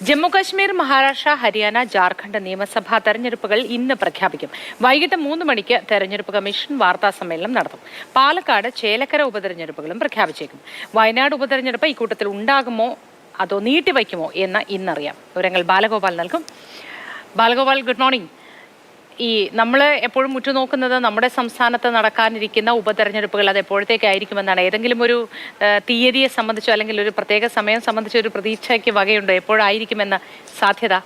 ജമ്മുകശ്മീർ, മഹാരാഷ്ട്ര, ഹരിയാന, ജാർഖണ്ഡ് നിയമസഭാ തെരഞ്ഞെടുപ്പുകൾ ഇന്ന് പ്രഖ്യാപിക്കും. വൈകിട്ട് 3 മണിക്ക് തെരഞ്ഞെടുപ്പ് കമ്മീഷൻ വാർത്താ സമ്മേളനം നടത്തും. പാലക്കാട്, ചേലക്കര ഉപതെരഞ്ഞെടുപ്പുകളും പ്രഖ്യാപിച്ചേക്കും. വയനാട് ഉപതെരഞ്ഞെടുപ്പ് ഇക്കൂട്ടത്തിൽ ഉണ്ടാകുമോ അതോ നീട്ടിവയ്ക്കുമോ എന്ന് ഇന്നറിയാം. വിവരങ്ങൾ ബാലഗോപാൽ നൽകും. Balagopal, good morning. നമ്മൾ എപ്പോഴും ഉറ്റുനോക്കുന്നത് നമ്മുടെ സംസ്ഥാനത്ത് നടക്കാനിരിക്കുന്ന ഉപതെരഞ്ഞെടുപ്പുകൾ അത് എപ്പോഴത്തേക്കായിരിക്കുമെന്നാണ്. ഏതെങ്കിലും ഒരു തീയതിയെ സംബന്ധിച്ചോ അല്ലെങ്കിൽ ഒരു പ്രത്യേക സമയം സംബന്ധിച്ചോ ഒരു പ്രതീക്ഷയ്ക്ക് വകയുണ്ടോ? എപ്പോഴായിരിക്കുമെന്ന സാധ്യത?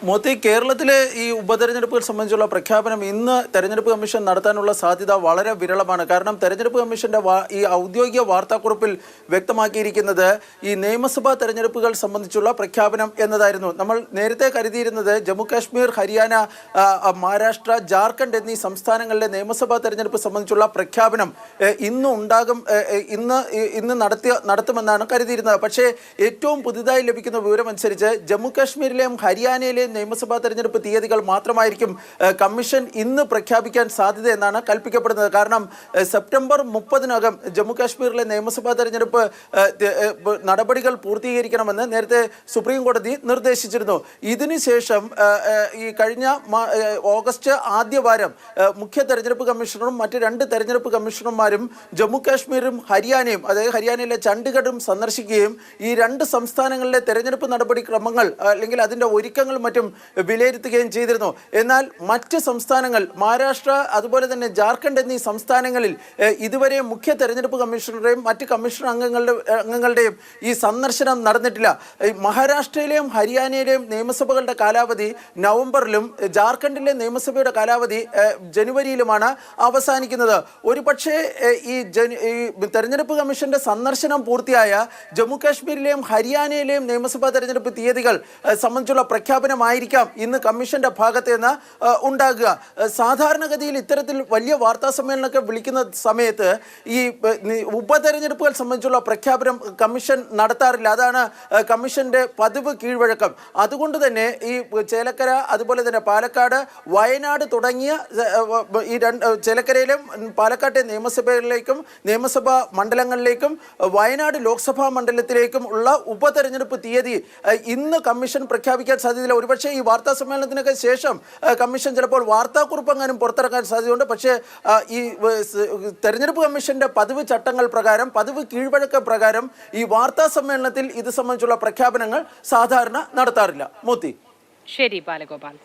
മോത്തി, കേരളത്തിലെ ഈ ഉപതെരഞ്ഞെടുപ്പുകൾ സംബന്ധിച്ചുള്ള പ്രഖ്യാപനം ഇന്ന് തെരഞ്ഞെടുപ്പ് കമ്മീഷൻ നടത്താനുള്ള സാധ്യത വളരെ വിരളമാണ്. കാരണം തെരഞ്ഞെടുപ്പ് കമ്മീഷന്റെ ഈ ഔദ്യോഗിക വാർത്താക്കുറിപ്പിൽ വ്യക്തമാക്കിയിരിക്കുന്നത് ഈ നിയമസഭാ തെരഞ്ഞെടുപ്പുകൾ സംബന്ധിച്ചുള്ള പ്രഖ്യാപനം എന്നതായിരുന്നു. നമ്മൾ നേരത്തെ കരുതിയിരുന്നത് ജമ്മു കാശ്മീർ, ഹരിയാന, മഹാരാഷ്ട്ര, ജാർഖണ്ഡ് എന്നീ സംസ്ഥാനങ്ങളിലെ നിയമസഭാ തെരഞ്ഞെടുപ്പ് സംബന്ധിച്ചുള്ള പ്രഖ്യാപനം ഇന്ന് ഉണ്ടാകും, ഇന്ന് നടത്തുമെന്നാണ് കരുതിയിരുന്നത്. പക്ഷേ ഏറ്റവും പുതുതായി ലഭിക്കുന്ന വിവരമനുസരിച്ച് ജമ്മു കാശ്മീരിലെയും ഹരിയാനയിലെയും നിയമസഭാ തെരഞ്ഞെടുപ്പ് തീയതികൾ മാത്രമായിരിക്കും കമ്മീഷൻ ഇന്ന് പ്രഖ്യാപിക്കാൻ സാധ്യത എന്നാണ് കൽപ്പിക്കപ്പെടുന്നത്. കാരണം സെപ്റ്റംബർ 30-നകം ജമ്മു കാശ്മീരിലെ നിയമസഭാ തെരഞ്ഞെടുപ്പ് നടപടികൾ പൂർത്തീകരിക്കണമെന്ന് നേരത്തെ സുപ്രീം കോടതി നിർദ്ദേശിച്ചിരുന്നു. ഇതിനുശേഷം ഈ കഴിഞ്ഞ ഓഗസ്റ്റ് ആദ്യവാരം മുഖ്യ തെരഞ്ഞെടുപ്പ് കമ്മീഷണറും മറ്റ് 2 തെരഞ്ഞെടുപ്പ് കമ്മീഷണർമാരും ജമ്മു കാശ്മീരും ഹരിയാനയും, അതായത് ഹരിയാനയിലെ ചണ്ഡീഗഡും സന്ദർശിക്കുകയും ഈ 2 സംസ്ഥാനങ്ങളിലെ തെരഞ്ഞെടുപ്പ് നടപടിക്രമങ്ങൾ അല്ലെങ്കിൽ അതിൻ്റെ ഒരുക്കങ്ങൾ മറ്റും വിലയിരുത്തുകയും ചെയ്തിരുന്നു. എന്നാൽ മറ്റ് സംസ്ഥാനങ്ങൾ, മഹാരാഷ്ട്ര അതുപോലെ തന്നെ ജാർഖണ്ഡ് എന്നീ സംസ്ഥാനങ്ങളിൽ ഇതുവരെ മുഖ്യ തെരഞ്ഞെടുപ്പ് കമ്മീഷണറുടെയും മറ്റ് കമ്മീഷൻ അംഗങ്ങളുടെയും ഈ സന്ദർശനം നടന്നിട്ടില്ല. മഹാരാഷ്ട്രയിലെയും ഹരിയാനയിലെയും നിയമസഭകളുടെ കാലാവധി നവംബറിലും ജാർഖണ്ഡിലെ നിയമസഭയുടെ കാലാവധി ജനുവരിയിലുമാണ് അവസാനിക്കുന്നത്. ഒരുപക്ഷെ ഈ തെരഞ്ഞെടുപ്പ് കമ്മീഷന്റെ സന്ദർശനം പൂർത്തിയായ ജമ്മു കാശ്മീരിലെയും ഹരിയാനയിലെയും നിയമസഭാ തെരഞ്ഞെടുപ്പ് തീയതികൾ സംബന്ധിച്ചുള്ള പ്രഖ്യാപനമായിരിക്കാം ഇന്ന് കമ്മീഷന്റെ ഭാഗത്ത് നിന്ന് ഉണ്ടാകുക. സാധാരണഗതിയിൽ ഇത്തരത്തിൽ വലിയ വാർത്താ സമ്മേളനമൊക്കെ വിളിക്കുന്ന സമയത്ത് ഈ ഉപതെരഞ്ഞെടുപ്പുകൾ സംബന്ധിച്ചുള്ള പ്രഖ്യാപനം കമ്മീഷൻ നടത്താറില്ല. അതാണ് കമ്മീഷന്റെ പതിവ് കീഴ്വഴക്കം. അതുകൊണ്ട് തന്നെ ഈ ചേലക്കര, അതുപോലെ തന്നെ പാലക്കാട്, വയനാട് തുടങ്ങിയ ഈ ചേലക്കരയിലും പാലക്കാട്ടെ നിയമസഭകളിലേക്കും നിയമസഭാ മണ്ഡലങ്ങളിലേക്കും വയനാട് ലോക്സഭാ മണ്ഡലത്തിലേക്കും ഉള്ള ഉപതെരഞ്ഞെടുപ്പ് തീയതി ഇന്ന് കമ്മീഷൻ പ്രഖ്യാപിക്കാൻ സാധ്യതയില്ല. ഒരുപക്ഷെ ഈ വാർത്താ സമ്മേളനത്തിനൊക്കെ ശേഷം കമ്മീഷൻ ചിലപ്പോൾ വാർത്താക്കുറിപ്പ് എങ്ങാനും പുറത്തിറക്കാൻ സാധ്യതയുണ്ട്. പക്ഷേ ഈ തെരഞ്ഞെടുപ്പ് കമ്മീഷന്റെ പതിവ് ചട്ടങ്ങൾ പ്രകാരം, പതിവ് കീഴ്വഴക്ക പ്രകാരം ഈ വാർത്താ സമ്മേളനത്തിൽ ഇത് സംബന്ധിച്ചുള്ള പ്രഖ്യാപനങ്ങൾ സാധാരണ നടത്താറില്ല. മോത്തി. ശരി ബാലഗോപാൽ.